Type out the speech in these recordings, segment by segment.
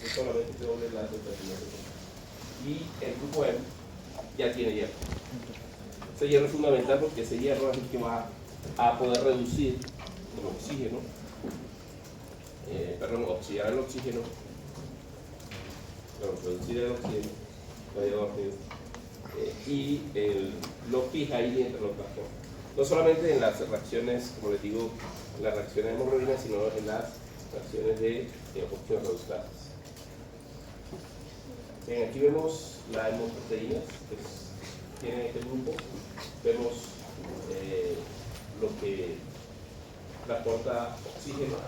es solamente ese doble enlace y el grupo M ya tiene hierro. Ese hierro es fundamental porque ese hierro es el que va a poder reducir el oxígeno, oxidar el oxígeno, reducir el oxígeno, y lo fija ahí entre los transportes. No solamente en las reacciones, como les digo, en las reacciones de hemoglobina, sino en las reacciones de oxígeno reductasas. Bien, aquí vemos las hemoproteínas que tienen este grupo. Vemos lo que transporta oxígeno, la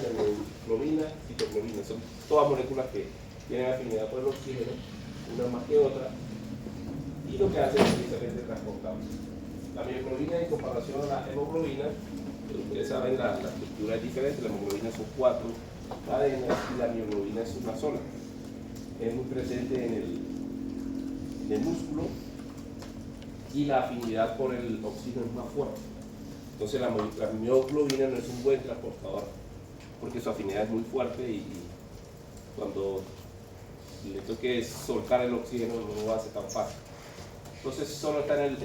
hemoglobina, citoglobina. Son todas moléculas que tienen afinidad por el oxígeno, una más que otra, y lo que hace es precisamente transportarlos. La mioglobina en comparación a la hemoglobina, ustedes saben, la estructura es diferente. La hemoglobina son 4 cadenas y la mioglobina es una sola. Es muy presente en el músculo y la afinidad por el oxígeno es más fuerte. Entonces la mioglobina no es un buen transportador porque su afinidad es muy fuerte y cuando le toque soltar el oxígeno no lo hace tan fácil. Entonces solo está en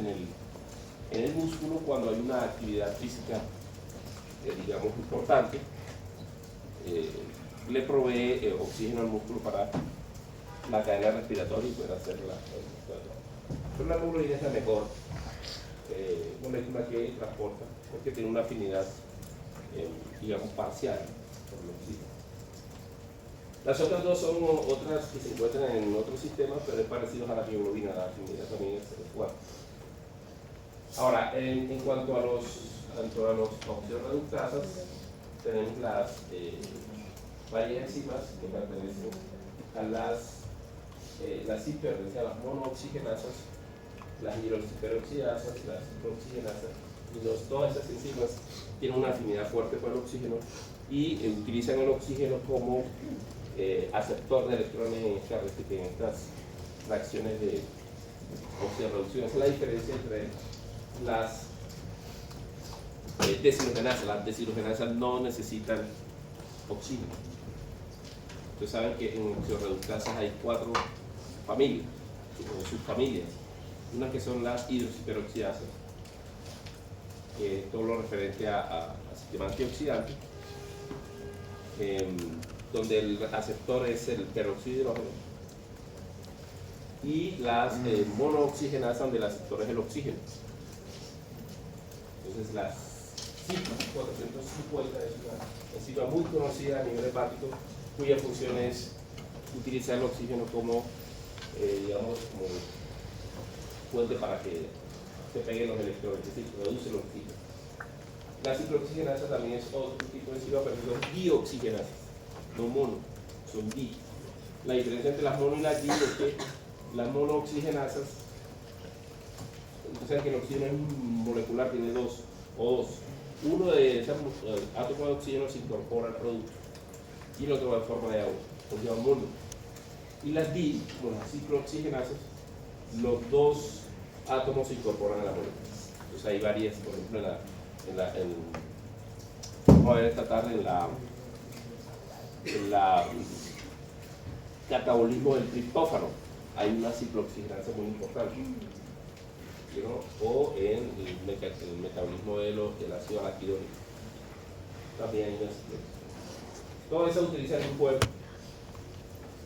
el músculo cuando hay una actividad física, digamos, importante, le provee oxígeno al músculo para la cadena respiratoria y poder hacer la pero la hemoglobina es la mejor molécula que transporta porque tiene una afinidad, digamos, parcial por el oxígeno. Las otras dos son otras que se encuentran en otros sistemas, pero es parecido a la mioglobina, la afinidad también es fuerte. Ahora, en cuanto a los oxidorreductasas, tenemos varias enzimas que pertenecen a las hiper, las monooxigenasas, las hidroxiperoxidasas, las ciclooxigenasas, y todas esas enzimas tienen una afinidad fuerte por el oxígeno y utilizan el oxígeno como aceptor de electrones en estas reacciones de oxidorreducción. Esa es la diferencia entre las deshidrogenasas. Las deshidrogenasas no necesitan oxígeno. Ustedes saben que en oxidorreductasas hay 4 familias, o subfamilias. Una que son las hidroxiperoxidasas, que todo lo referente a sistema antioxidante, donde el aceptor es el peróxido de hidrógeno, y las monooxigenasas, donde el aceptor es el oxígeno. Entonces las CYP 450 es una enzima muy conocida a nivel hepático, cuya función es utilizar el oxígeno como, digamos, como fuente para que se peguen los electrones, es decir, reduce el oxígeno. La ciclooxigenasa también es otro tipo de enzima, pero son dioxigenasas, no mono, son di. La diferencia entre las mono y las di es que las monooxigenasas, entonces que el oxígeno es molecular, tiene 2 O2. Uno de esos átomos de oxígeno se incorpora al producto y el otro va en forma de agua, se llama mono. Y las di, como las ciclooxigenasas, los 2 átomos se incorporan a la molécula. Entonces hay varias, por ejemplo, vamos a ver esta tarde en la catabolismo del triptófano hay una ciclooxigenasa muy importante, ¿no? O en el metabolismo del ácido araquidónico también hay una ciclooxigenasa. Todas esas utilizan un cuerpo.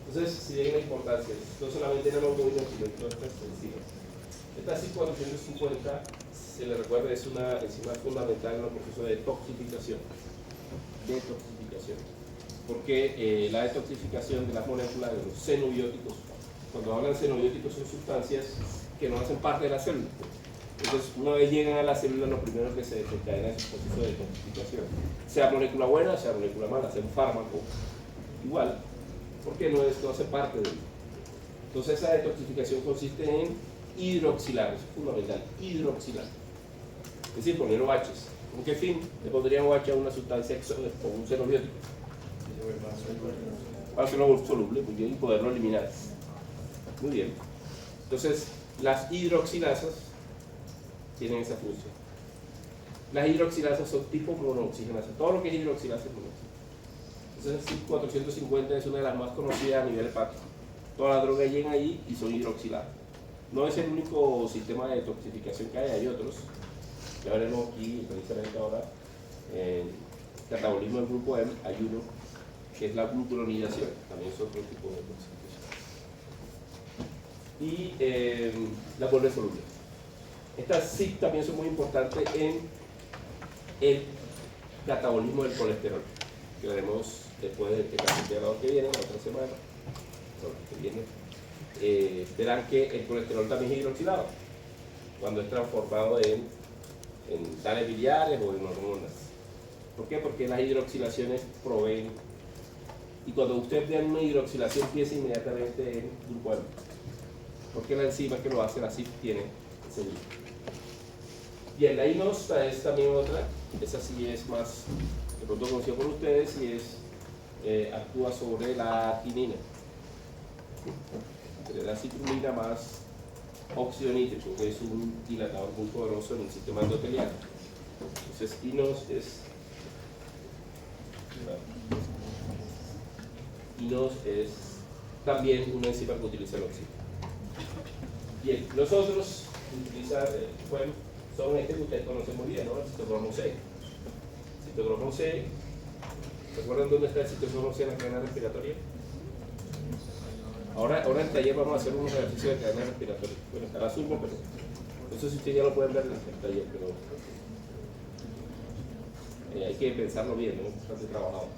Entonces, si hay una importancia, no solamente en el hemoglobina, sino en todas estas enzimas. Esta CYP 450, se le recuerda, es una enzima fundamental en el proceso de detoxificación. Porque la detoxificación de las moléculas de los xenobióticos, cuando hablan de xenobióticos, son sustancias que no hacen parte de la célula. Entonces, una vez llegan a la célula, lo primero que se desencadena es el proceso de detoxificación. Sea molécula buena, sea molécula mala, sea un fármaco, igual, porque no hace parte de él. Entonces, esa detoxificación consiste en hidroxilar, eso es fundamental, hidroxilar. Es decir, poner OHs. ¿Con qué fin? Le pondrían OH a una sustancia con un xenobiótico para hacerlo soluble, muy bien, y poderlo eliminar. Muy bien. Entonces, las hidroxilasas tienen esa función. Las hidroxilasas son tipo monooxigenasa. Todo lo que es hidroxilasa es monooxigenasa. Entonces, CYP 450 es una de las más conocidas a nivel hepático. Todas las drogas llegan allí y son hidroxiladas. No es el único sistema de detoxificación que hay otros. Ya veremos aquí, precisamente ahora, en catabolismo del grupo M, hay uno que es la glucuronidación, también es otro tipo de detoxificación. Y la vuelve soluble. Estas CYP también son muy importantes en el catabolismo del colesterol, que veremos después del capítulo que viene, la otra semana, que viene, verán que el colesterol también es hidroxilado cuando es transformado en sales biliares o en hormonas. ¿Por qué? Porque las hidroxilaciones proveen, y cuando usted ve una hidroxilación piensa inmediatamente en grupo M, porque la enzima que lo hace, la CYP, tiene ese mismo. Bien, la inosita es también otra, esa sí es más de pronto conocida por ustedes y es, actúa sobre la tinina. La citrulina más óxido nítrico, que es un dilatador muy poderoso en el sistema endotelial. Entonces, inos es también una enzima que utiliza el óxido. Bien, los otros utilizan, son que ustedes conocen muy bien, ¿no? El citocromo C. Citocromo C, ¿recuerdan dónde está el citocromo C en la cadena respiratoria? Ahora en el taller vamos a hacer unos ejercicios de cadena respiratoria. Bueno, estará azul, pero no sé si ustedes ya lo pueden ver en el taller, pero hay que pensarlo bien, ¿no? Bastante trabajado.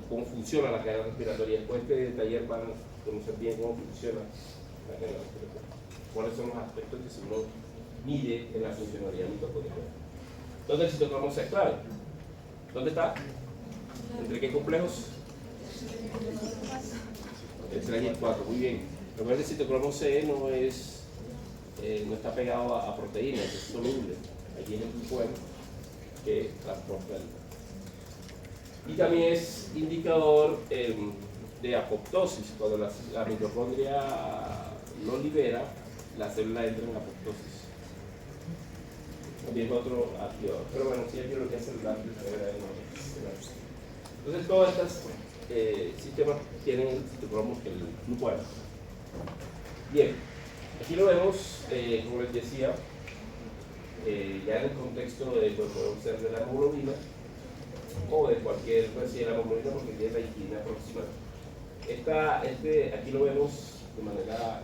Cómo funciona la cadena respiratoria. Después de este taller van a conocer bien cómo funciona la cadena respiratoria. ¿Cuáles son los aspectos que se uno mide en la funcionalidad mitocondrial? ¿Dónde el citocromo C es clave? ¿Dónde está? ¿Entre qué complejos? El 3 y el 4, muy bien. Recuerden que el citocromo C no está pegado a proteínas, es soluble. Allí es el grupo M que transporta el. Y también es indicador de apoptosis. Cuando la mitocondria lo libera, la célula entra en apoptosis. También es otro activador. Pero bueno, sí, aquí lo que es el entonces, todos estos sistemas tienen el citocromo, el grupo M. Bien, aquí lo vemos, como les decía, ya en el contexto de, pues, podemos ser de la hemoglobina o de cualquier, pues, de la hemoglobina porque tiene la histidina aproximada. Aquí lo vemos de manera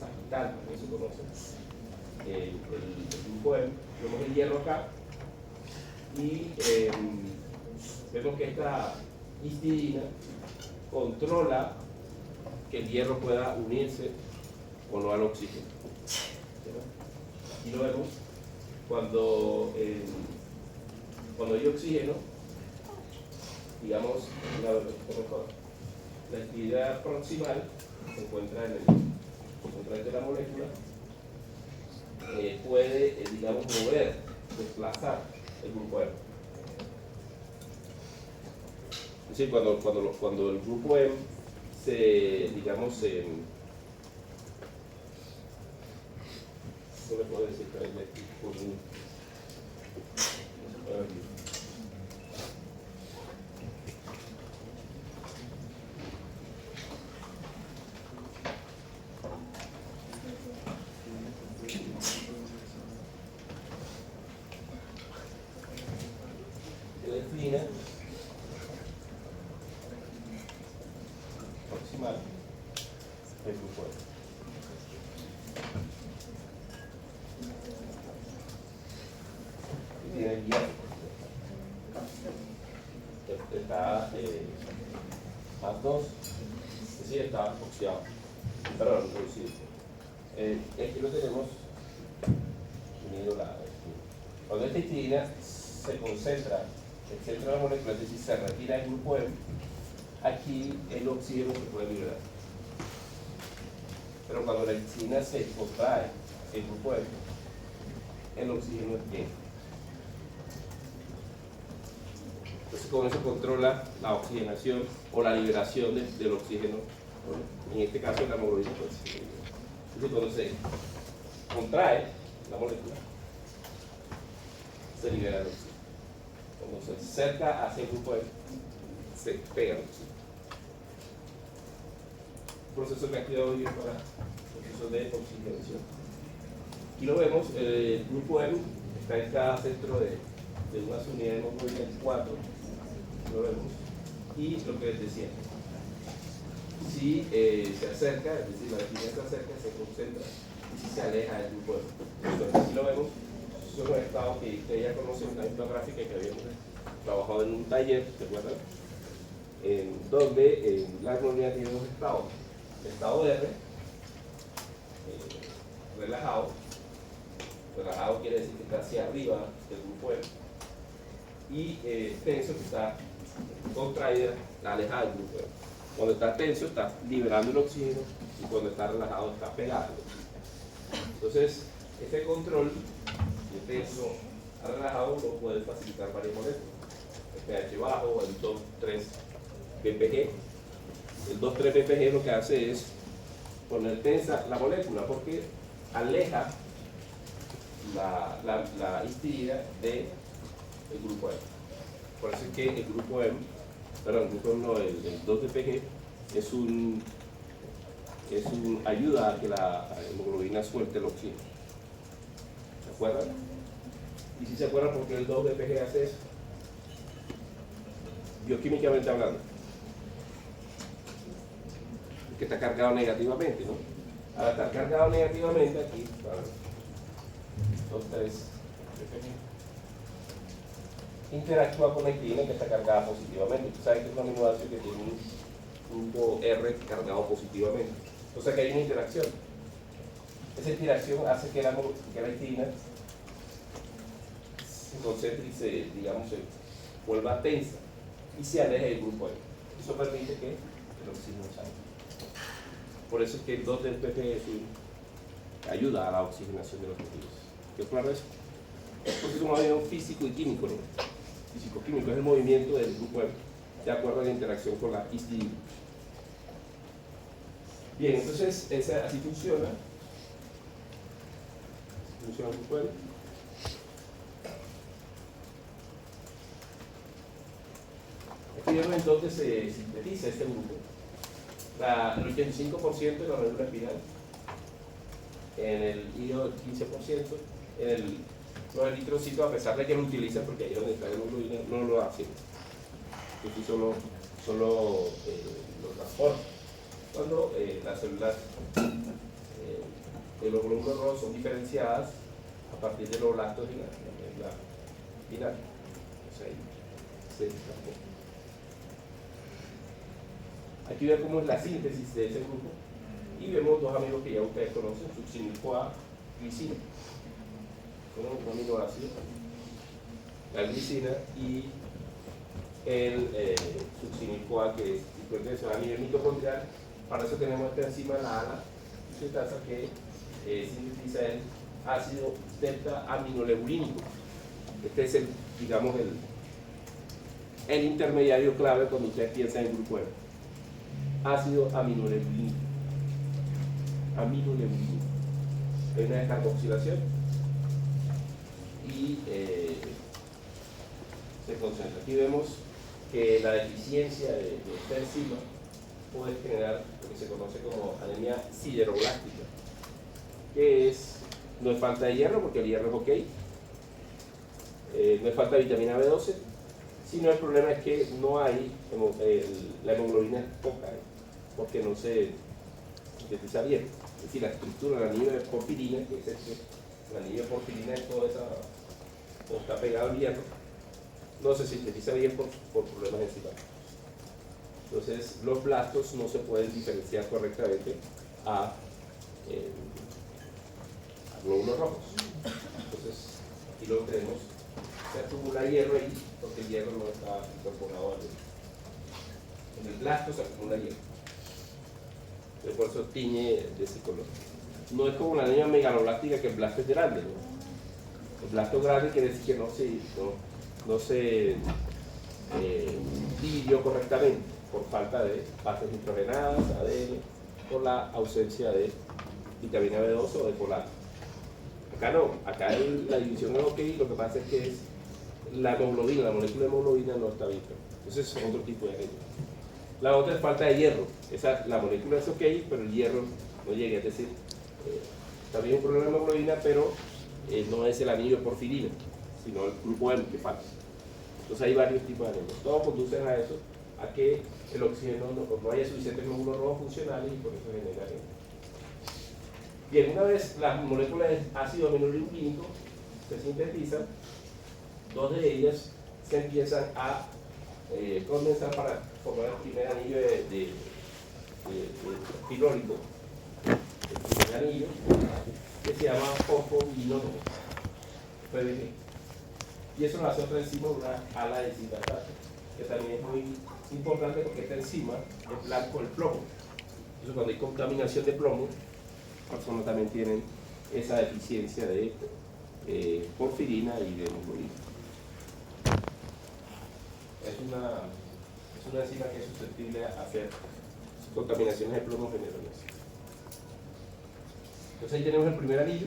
sagital, como se conoce. El grupo M, vemos el hierro acá y vemos que esta histidina controla que el hierro pueda unirse o no al oxígeno. Aquí lo vemos cuando hay oxígeno, digamos, la actividad proximal se encuentra en el de la molécula, puede, digamos, desplazar el grupo M. Es decir, cuando el grupo M digamos, ¿cómo le puedo decir? La histidina proximal del grupo M. Y tiene el hierro. Está más 2, es decir, está oxidado. Perdón, reducido. Aquí lo tenemos unido cuando esta histidina se concentra en el centro de la molécula, es decir, se retira el grupo M, aquí el oxígeno se puede liberar. Pero cuando la histidina se contrae hacia el grupo M, el oxígeno es lleno. Entonces, con eso controla la oxigenación o la liberación del oxígeno, en este caso de la hemoglobina. Entonces, cuando se contrae la molécula, se libera el oxígeno. Cuando se acerca hacia el grupo M, se pega el oxígeno. Proceso que aquí doy para proceso de oxigenación. Aquí lo vemos, el grupo M está en cada centro de unas unidades de hemoglobina 4, lo vemos, y lo que les decía, si se acerca, es decir, la definición se acerca, se concentra, y si se aleja del grupo M. Entonces, aquí lo vemos, son los estados que ustedes ya conocen, la misma gráfica que habíamos trabajado en un taller, ¿se acuerdan? Donde la hemoglobina tiene dos estados. Estado R, relajado quiere decir que está hacia arriba del grupo M, y tenso, que está contraída, alejada del grupo M. Cuando está tenso está liberando el oxígeno, y cuando está relajado está pegado. Entonces, este control de tenso a relajado lo puede facilitar varias moléculas. El pH bajo, el 2,3 ppg. El 2,3 ppg lo que hace es poner tensa la molécula porque aleja la histidina del grupo M. Por eso es que el grupo M, perdón, el grupo M no, el 2 ppg es un ayuda a que la hemoglobina suelte el oxígeno. ¿Se acuerdan? Y si se acuerdan por qué el 2 ppg hace eso, bioquímicamente hablando, que está cargado negativamente, ¿no? Al estar cargado negativamente, aquí, entonces, interactúa con la histidina que está cargada positivamente. Tú sabes que es un aminoácido que tiene un grupo R cargado positivamente. O sea que hay una interacción. Esa interacción hace que la histidina se concentre y se vuelva tensa y se aleje del grupo M. Eso permite que el oxígeno salga. Por eso es que el 2 del ppg ayuda a la oxigenación de los tejidos. ¿Qué es claro eso? Porque es un movimiento físico y químico, ¿no? Físico-químico es el movimiento del grupo M, de acuerdo a la interacción con la histidina. Bien, entonces así funciona. Funciona el grupo M. Aquí vemos entonces se sintetiza este grupo. El 85% de la médula espinal, en el hígado el 15%, los eritrocitos, a pesar de que lo utilizan, porque ahí es donde está la hemoglobina, no lo hacen. Entonces solo lo transportan. Cuando las células de los glóbulos rojos son diferenciadas a partir de los blastos de la médula espinal. O sea, ahí se transportan. Aquí ven cómo es la síntesis de ese grupo y vemos dos amigos que ya ustedes conocen, succinil-CoA, glicina. Son un aminoácido, la glicina y el succinil-CoA, que es hipertensión a nivel mitocondrial. Para eso tenemos esta enzima, la ALA, que sintetiza el ácido delta-aminoleurínico. Este es el intermediario clave cuando ustedes piensan en el grupo M. Ácido aminoleurínico. Hay una descarboxilación y se concentra. Aquí vemos que la deficiencia de esta enzima puede generar lo que se conoce como anemia sideroblástica, que no es falta de hierro, porque el hierro es ok, no es falta de vitamina B12, sino el problema es que no hay, la hemoglobina es poca, porque no se sintetiza bien. Es decir, la estructura del anillo de porfirina, que es el anillo de porfirina es toda esa, o está pegado al hierro, no se sintetiza bien por problemas enzimáticos. Entonces, los blastos no se pueden diferenciar correctamente a glóbulos rojos. Entonces, aquí lo tenemos, se acumula hierro ahí, porque el hierro no está incorporado al en el blasto se acumula hierro. Entonces, por eso tiñe de ese color. No es como una anemia megaloblástica, que el blasto es grande, ¿no? El blasto grande quiere decir que no se dividió correctamente por falta de bases nitrogenadas, ADN, por la ausencia de vitamina B12 o de folato. Acá no, acá la división es ok, lo que pasa es que la hemoglobina, la molécula de hemoglobina no está bien. Entonces es otro tipo de anemia. La otra es falta de hierro. La molécula es ok, pero el hierro no llega. Es decir, también un problema de hemoglobina, pero no es el anillo de porfirina, sino el grupo M que falta. Entonces hay varios tipos de anemias. Todos conducen a eso, a que el oxígeno no haya suficientes glóbulos rojos funcionales y por eso genera anemia. Bien, una vez las moléculas de ácido aminobutírico se sintetizan, dos de ellas se empiezan a condensar para formar el primer anillo de pilórico, el primer anillo, que se llama fosfovinol PDG. Y eso lo hace otra enzima, una ala de citrato, que también es muy importante porque esta enzima es blanco el plomo. Entonces, cuando hay contaminación de plomo, las personas también tienen esa deficiencia de porfirina y de hemoglobina. Es una enzima que es susceptible a hacer contaminaciones de plomo generosas. Entonces ahí tenemos el primer anillo.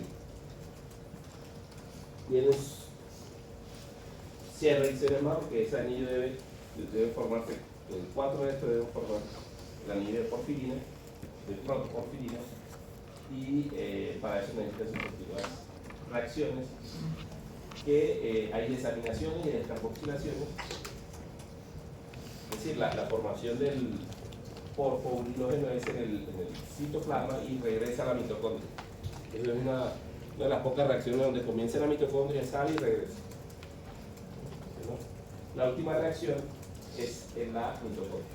Tiene cierre y cerema, porque ese anillo debe formarse, el 4 de estos deben formar el anillo de porfirina, de protoporfirina, y para eso necesitan sus respectivas reacciones, que hay desaminaciones y descarboxilaciones. Es decir, la formación del porfourinógeno es en el citoplasma y regresa a la mitocondria. Eso es una de las pocas reacciones donde comienza la mitocondria, sale y regresa. ¿No? La última reacción es en la mitocondria.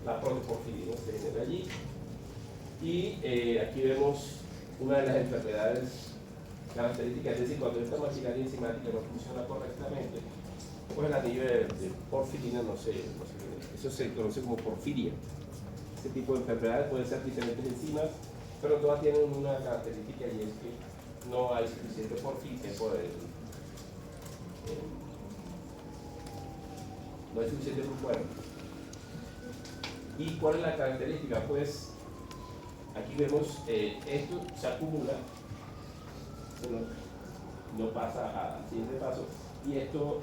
La protoporfirina se genera allí. Y aquí vemos una de las enfermedades características, es decir, cuando esta maquinaria enzimática no funciona correctamente, pues el anillo de porfirina no se eso se conoce como porfiria. Este tipo de enfermedades pueden ser diferentes enzimas, pero todas tienen una característica y es que no hay suficiente porfirina, no hay suficiente grupo M. ¿Y cuál es la característica? Pues aquí vemos esto se acumula, no pasa al siguiente paso, y esto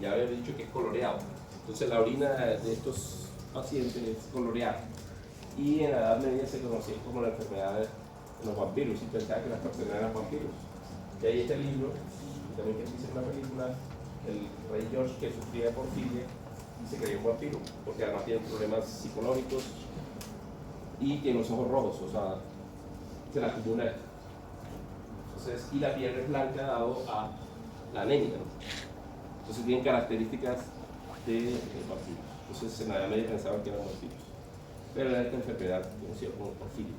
ya había dicho que es coloreado. Entonces la orina de estos pacientes es coloreada. Y en la Edad Media se conocía como la enfermedad de los vampiros, y pensaba que las personas eran vampiros. Y ahí está el libro, y también que dice en una película, el rey George que sufría de porfiria y se creía un vampiro, porque además tiene problemas psicológicos y tiene los ojos rojos, o sea, se la acumula. Entonces, y la piel es blanca dado a la anemia, ¿no? Entonces tienen características de vampiros. Entonces en la Edad Media pensaban que eran vampiros. Pero era esta enfermedad conocida como porfiria,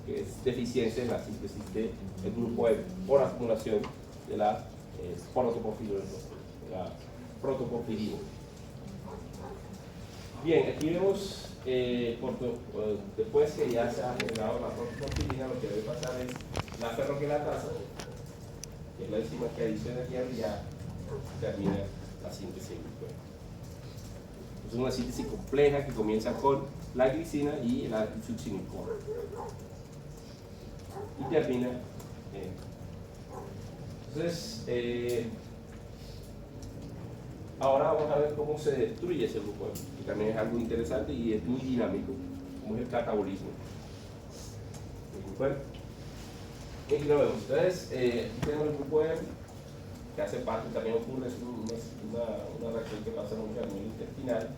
que es deficiencia en la síntesis del grupo E por acumulación de la protoporfirina. Bien, aquí vemos, después que ya se ha generado la protoporfirina, lo que debe pasar es la ferroquelatasa, que es la enzima que adiciona aquí y ya termina la síntesis. Es una síntesis compleja que comienza con la glicina y la succinilcoa y termina entonces ahora vamos a ver cómo se destruye ese grupo M, que también es algo interesante y es muy dinámico, como es el catabolismo. Bueno, aquí lo vemos. Entonces aquí tenemos el grupo M, que hace parte, también ocurre, es una reacción que pasa mucho a nivel intestinal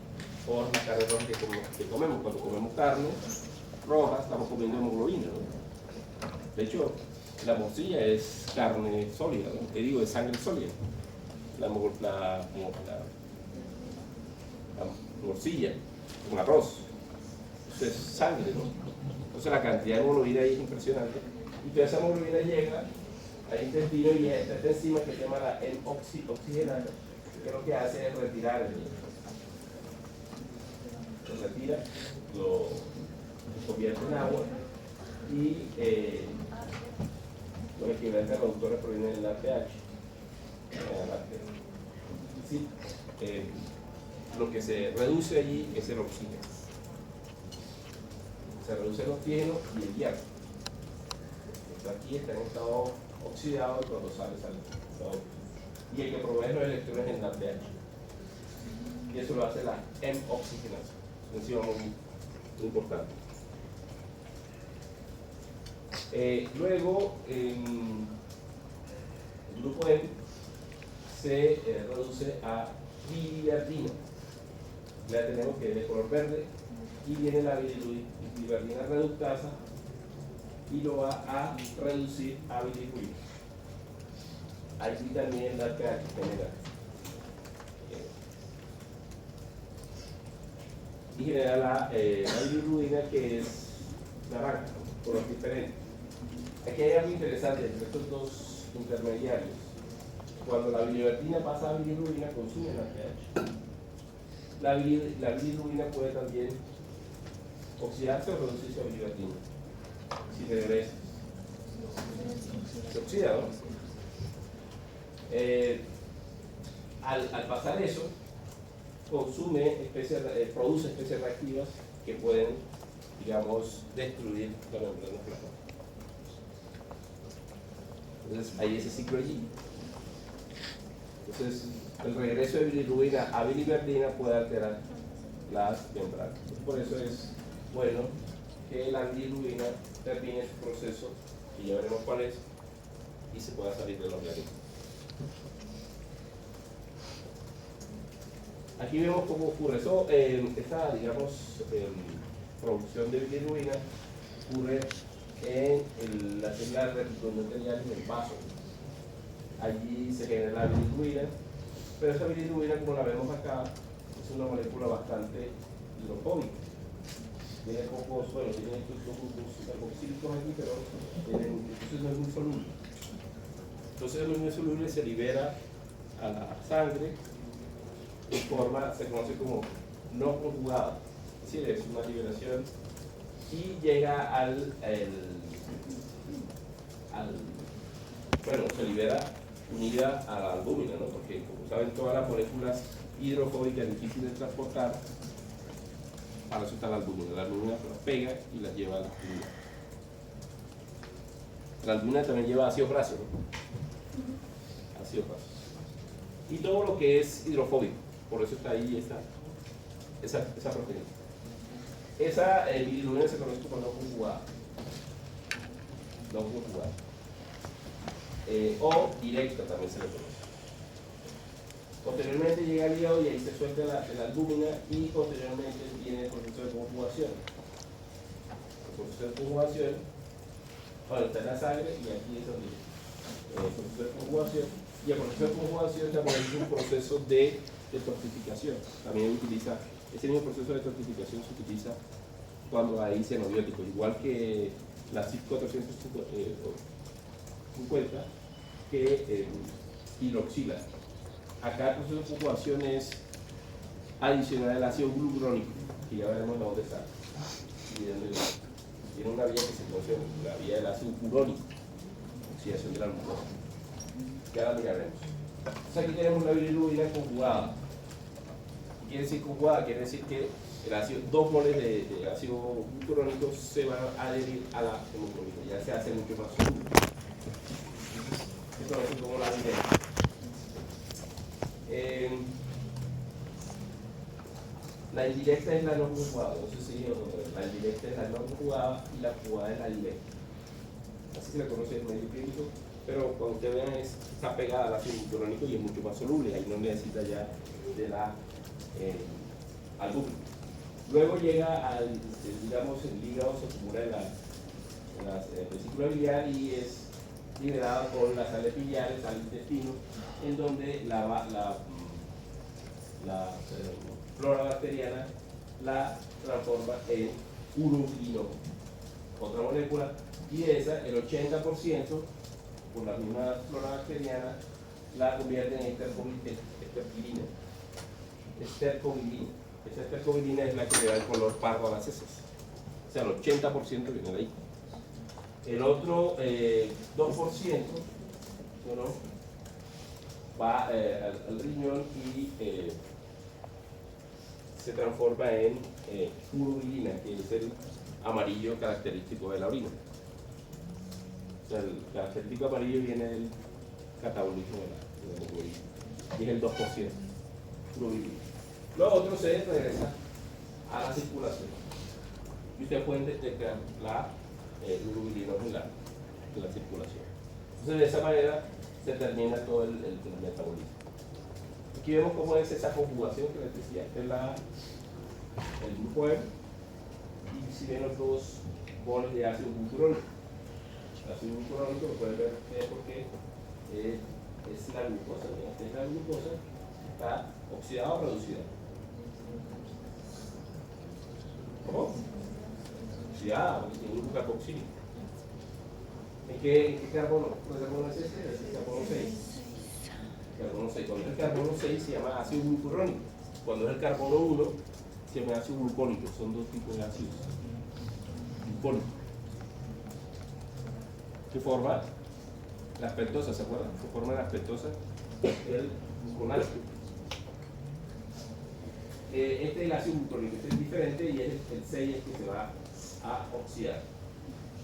por la carne roja que comemos. Cuando comemos carne roja estamos comiendo hemoglobina, ¿no? De hecho, la morcilla es carne sólida, ¿no? Te digo, es sangre sólida. La morcilla, un arroz, eso es sangre, ¿no? Entonces la cantidad de hemoglobina ahí es impresionante. Y toda esa hemoglobina llega al intestino y esta enzima que se llama la N-oxigenasa, que lo que hace es retirar lo retira, lo convierte en agua y los equivalentes reductores provienen del APH. Sí, lo que se reduce allí es el oxígeno. Se reduce el oxígeno y el hierro. Esto aquí está en estado oxidado y cuando sale, sale. Y el que provee los electrones en la pH. Y eso lo hace la M-oxigenación. Es una enzima muy importante. Luego, el grupo M se reduce a biliverdina. Ya tenemos que es de color verde. Y viene la biliverdina reductasa y lo va a reducir a bilirrubina. Aquí también la pH genera. Y genera la bilirrubina, que es naranja, color diferente. Aquí hay algo interesante entre estos dos intermediarios. Cuando la biliverdina pasa a bilirrubina, consume la pH. La bilirrubina puede también oxidarse o reducirse a biliverdina. Si regresa, se oxida, ¿no? Al pasar eso, produce especies reactivas que pueden, digamos, destruir la membrana plasmática. Entonces, hay ese ciclo allí. Entonces, el regreso de bilirrubina a biliverdina puede alterar las membranas. Por eso es bueno que la bilirrubina termine su proceso, y ya veremos cuál es, y se pueda salir del organismo. Aquí vemos cómo ocurre eso. Esta, digamos, producción de bilirrubina ocurre en la célula reticuloendotelial en el vaso. Allí se genera la bilirrubina, pero esa bilirrubina, como la vemos acá, es una molécula bastante hidrofóbica. Tiene pocos, bueno, tiene estos grupos carboxílicos aquí, pero entonces no es muy soluble. Entonces, no es muy soluble, se libera a la sangre de forma, se conoce como no conjugada, es decir, es una liberación, y llega bueno, se libera unida a la albúmina, ¿no? Porque, como saben, todas las moléculas hidrofóbicas difíciles de transportar, para eso está la albúmina. La albúmina las pega y las lleva a la albúmina. La albúmina también lleva ácido graso, ¿no? Ácido graso. Y todo lo que es hidrofóbico, por eso está ahí esa proteína. Esa bilirrubina se conoce como no conjugada. No conjugada. O directa también se le conoce. Posteriormente llega al hígado y ahí se suelta la albúmina, y posteriormente viene el proceso de conjugación. El proceso de conjugación, bueno, está en la sangre, y aquí es donde el proceso de conjugación. Y el proceso de conjugación también es un proceso de detoxificación. También utiliza, ese mismo proceso de detoxificación se utiliza cuando hay xenobióticos, igual que la CYP 450, que hidroxila. Acá el proceso de conjugación es adicionar el ácido glucurónico, que ya veremos de dónde está. Tiene una vía que se conoce, la vía del ácido urónico, oxidación de la glucosa. Ya la miraremos. Entonces aquí tenemos la bilirrubina conjugada. ¿Qué quiere decir conjugada? Quiere decir que el ácido, 2 moles de ácido glucurónico se van a adherir a la hemoglobina, ya se hace mucho más soluble. Esto es como la directa. La indirecta es la no conjugada, no sé si la indirecta es la no conjugada y la conjugada es la directa. Así se la conoce en el medio clínico, pero cuando ustedes vean está pegada al ácido glucurónico y es mucho más soluble, ahí no necesita ya de la albúmina. Luego llega digamos, el hígado se acumula en la vesícula biliar y es liberado por las sales biliares al intestino, en donde la flora bacteriana la transforma en urobilino, otra molécula, y esa, el 80%, por la misma flora bacteriana, la convierte en estercobilina. Esa estercobilina es la que le da el color pardo a las heces. O sea, el 80% viene de ahí. El otro 2%, ¿no? Va al riñón y se transforma en urobilina, que es el amarillo característico de la orina. O sea, el característico amarillo viene del catabolismo de la hemoglobina. Y es el 2%. Lo otro se regresa a la circulación. Y ustedes pueden detectar la globulina en la circulación. Entonces, de esa manera se termina todo el metabolismo. Aquí vemos cómo es esa conjugación que les decía. Este es el grupo M. Y si ven los dos boles de ácido glucurónico. El ácido glucurónico lo pueden ver porque es la glucosa. Esta es la glucosa, está oxidada o reducida. ¿Cómo? Oxidada, porque tiene un grupo carboxílico. ¿En qué carbono? ¿Cuál carbono es este? Es el carbono 6. Carbono 6. Cuando es el carbono 6 se llama ácido glucurónico. Cuando es el carbono 1 se llama ácido glucónico. Son dos tipos de ácidos glucónicos. ¿Qué forma? Las pentosas, ¿se acuerdan? ¿Qué forma las pentosas? El gluconato. Este es el ácido glucónico, este es diferente y es el 6 el que se va a oxidar.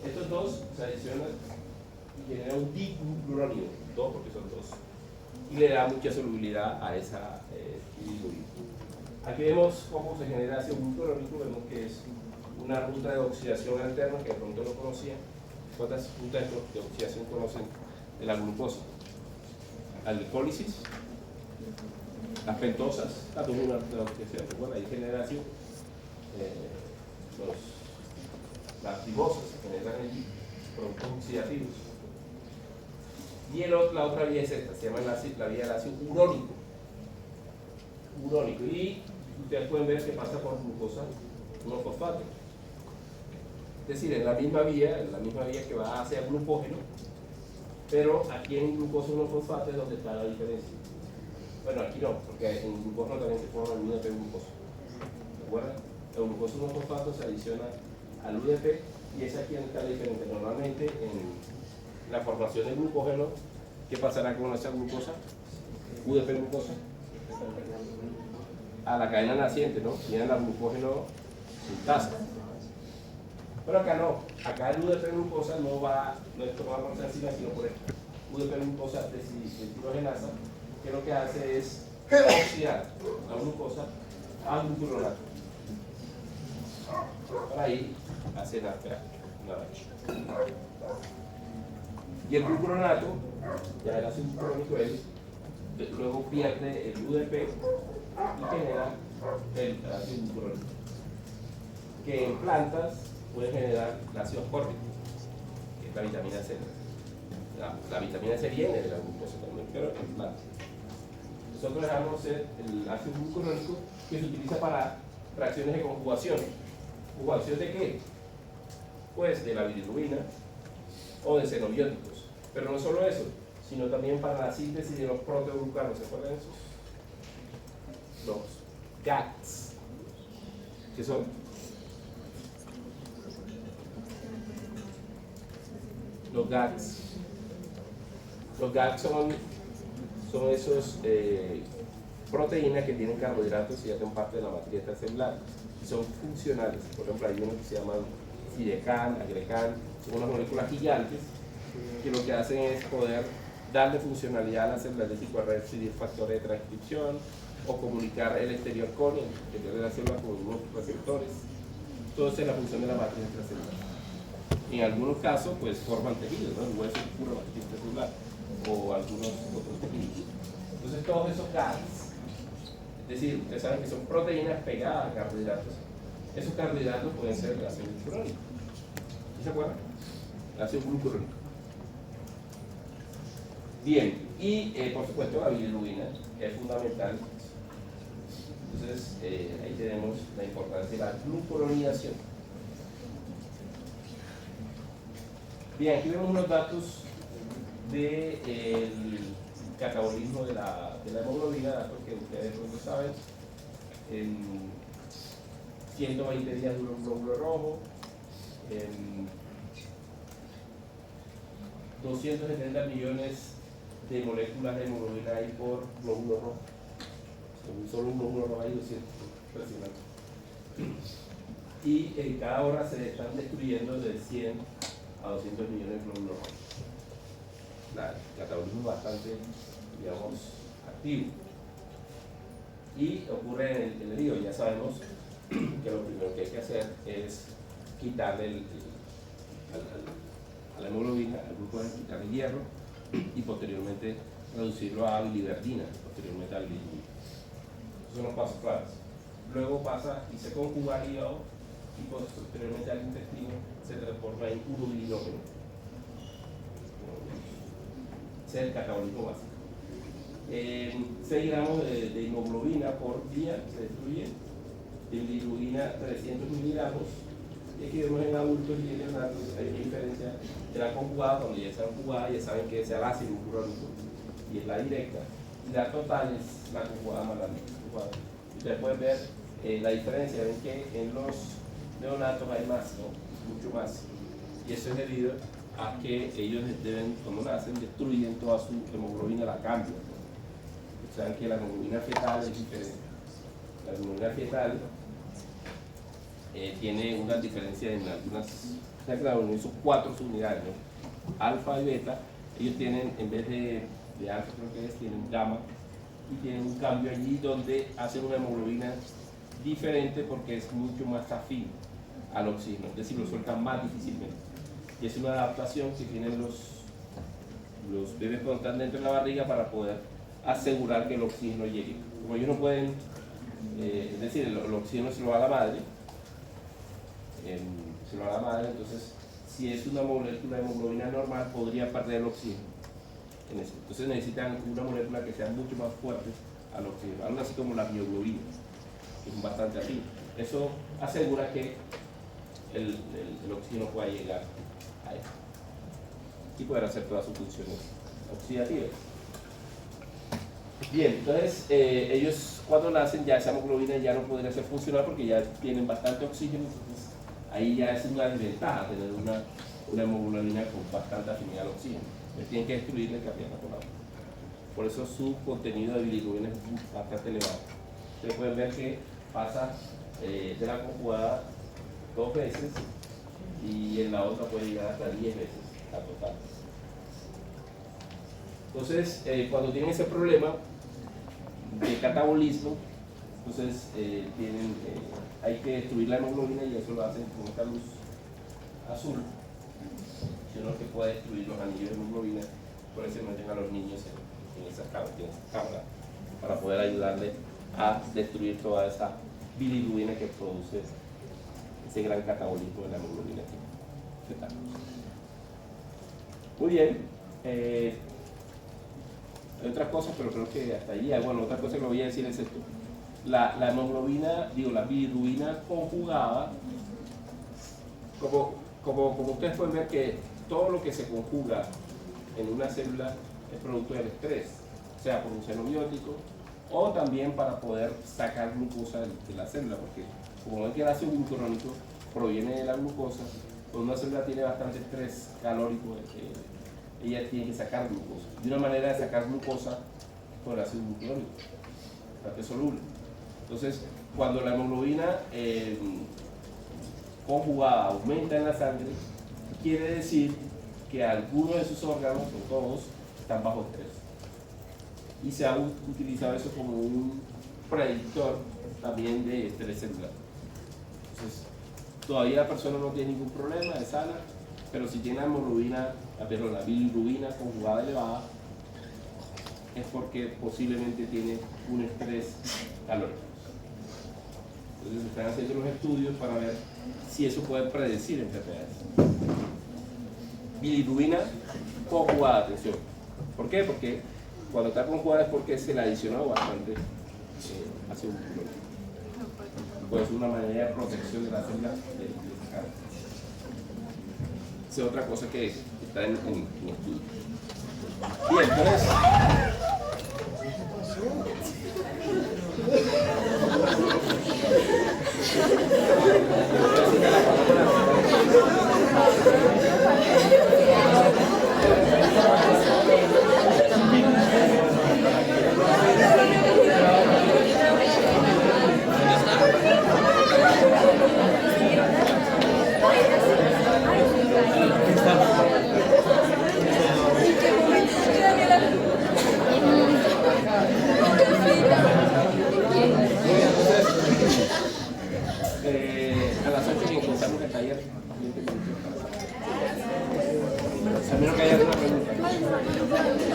Estos dos se adicionan y generan un diglucurónido, dos porque son dos, y le da mucha solubilidad a esa bilirrubina. Aquí vemos cómo se genera ácido glucurónico, vemos que es una ruta de oxidación alterna que de pronto no conocían. ¿Cuántas rutas de oxidación conocen de la glucosa? La glicólisis, las pentosas, también una ruta de oxidación. Bueno, ahí genera ácido. Las ribosas se generan allí, productos oxidativos. Y la otra vía es esta, se llama la vía del ácido urónico. Y ustedes pueden ver que pasa por glucosa 1-fosfato. Es decir, en la misma vía que va hacia glucógeno, pero aquí en glucosa 1-fosfato es donde está la diferencia. Bueno, aquí no, porque en glucógeno también se forma el UDP glucosa. ¿De acuerdo? El glucosa 1-fosfato se adiciona al UDP y es aquí donde está la diferencia. Normalmente en la formación de glucógeno, ¿qué pasará con esa glucosa? UDP glucosa. A la cadena naciente, ¿no? Tiene el glucógeno sintasa. Pero acá no, acá el UDP glucosa no es tomado por encima, sino por esto. UDP glucosa deshidrogenasa, que lo que hace es oxidar la glucosa a glucuronato. Para ahí hace la H. Y el glucuronato, ya el ácido glucurónico luego pierde el UDP y genera el ácido glucurónico, que en plantas puede generar el ácido ascórbico, que es la vitamina C. La vitamina C viene de la glucosa también, pero en plantas. Nosotros dejamos el ácido glucurónico que se utiliza para reacciones de conjugación. ¿Conjugación de qué? Pues de la bilirrubina o de xenobióticos. Pero no solo eso, sino también para la síntesis de los proteoglucanos. ¿Se acuerdan de esos? Los GAGs. ¿Qué son? Los GAGs. Los GAGs son esos proteínas que tienen carbohidratos y hacen parte de la matriz extracelular. Son funcionales. Por ejemplo, hay unos que se llaman Sidecan, Agrecan, son unas moléculas gigantes que lo que hacen es poder darle funcionalidad a las células, es decir, poder recibir factores de transcripción o comunicar el exterior con el interior de la célula con unos receptores. Todo eso es la función de la matriz extracelular. En algunos casos, pues forman tejidos, ¿no? El hueso es pura matriz extracelular o algunos otros tejidos. Entonces, todos esos gases, es decir, ustedes saben que son proteínas pegadas a carbohidratos. Esos carbohidratos pueden ser el ácido glucurónico. ¿Sí se acuerdan? El ácido glucurónico. Bien, y por supuesto la bilirrubina, que es fundamental. Entonces, ahí tenemos la importancia de la glucuronidación. Bien, aquí vemos unos datos del catabolismo de la hemoglobina, datos que ustedes no saben. En 120 días dura un glóbulo rojo, en 270 millones de moléculas de hemoglobina hay por glóbulo rojo. Solo un glóbulo rojo hay 200, impresionante. Y en cada hora se están destruyendo de 100 a 200 millones de glóbulos rojos. el catabolismo es bastante, digamos, activo. Y ocurre en el hígado. Ya sabemos que lo primero que hay que hacer es quitarle a la hemoglobina, al glucosa, quitarle el hierro y posteriormente reducirlo a biliverdina, posteriormente a bilirrubina. Esos son los pasos claves. Luego pasa y se conjuga al hígado y posteriormente al intestino se transforma en urobilinógeno. Ese es el catabolismo básico. 6 gramos de hemoglobina por día se destruyen, de bilirrubina 300 miligramos. Y aquí vemos en adultos y en neonatos hay una diferencia de la conjugada. Cuando ya está conjugada ya saben que es el ácido hialurónico y es la directa, y la total es la conjugada más la conjugada. Ustedes pueden ver la diferencia. Ven que en los neonatos hay más, ¿no? Mucho más, y eso es debido a que ellos deben, cuando nacen, destruyen toda su hemoglobina, la cambian, ¿no? Saben que la hemoglobina fetal es diferente. La hemoglobina fetal tiene una diferencia en algunas, son 4 subunidades, ¿no? Alfa y beta. Ellos tienen, en vez de alfa, creo que tienen gamma, y tienen un cambio allí donde hacen una hemoglobina diferente porque es mucho más afín al oxígeno, es decir, lo sueltan más difícilmente. Y es una adaptación que tienen los bebés cuando están dentro de la barriga para poder asegurar que el oxígeno llegue. Como ellos no pueden, es decir, el oxígeno se lo da a la madre, entonces si es una molécula de hemoglobina normal podría perder el oxígeno. Entonces necesitan una molécula que sea mucho más fuerte al oxígeno, algo así como la mioglobina, que es bastante afín. Eso asegura que el oxígeno pueda llegar a él y poder hacer todas sus funciones oxidativas. Bien, entonces ellos cuando nacen ya esa hemoglobina ya no podría ser funcional porque ya tienen bastante oxígeno, entonces ahí ya es una desventaja tener una hemoglobina con bastante afinidad al oxígeno. Tienen que destruirla y cambiarla por agua. Por eso su contenido de bilirrubina es bastante elevado. Ustedes pueden ver que pasa de la conjugada 2 veces y en la otra puede llegar hasta 10 veces la total. Entonces, cuando tienen ese problema de catabolismo, entonces hay que destruir la hemoglobina y eso lo hacen con esta luz azul, sino que puede destruir los anillos de hemoglobina. Por eso se meten a los niños en esa cámara para poder ayudarle a destruir toda esa bilirrubina que produce ese gran catabolismo de la hemoglobina fetal. Muy bien. Hay otras cosas, pero creo que hasta allí. Bueno, otra cosa que voy a decir es esto. La hemoglobina, la bilirrubina conjugada, como ustedes pueden ver que todo lo que se conjuga en una célula es producto del estrés, sea por un xenobiótico o también para poder sacar glucosa de la célula, porque como ven que el ácido glucurónico proviene de la glucosa, cuando una célula tiene bastante estrés calórico, ella tiene que sacar glucosa. Y una manera de sacar glucosa es por el ácido glucurónico, bastante soluble. Entonces, cuando la hemoglobina conjugada aumenta en la sangre, quiere decir que algunos de sus órganos, o todos, están bajo estrés. Y se ha utilizado eso como un predictor también de estrés celular. Entonces, todavía la persona no tiene ningún problema, es sana, pero si tiene la bilirrubina conjugada elevada, es porque posiblemente tiene un estrés calórico. Entonces se están haciendo los estudios para ver si eso puede predecir enfermedades. Bilirrubina conjugada, atención. ¿Por qué? Porque cuando está conjugada es porque se le ha adicionado bastante ácido glucurónico. Puede ser una manera de protección de la célula de sacar. Esa es otra cosa que está en estudio. Bien, entonces. taller. A menos que haya alguna pregunta.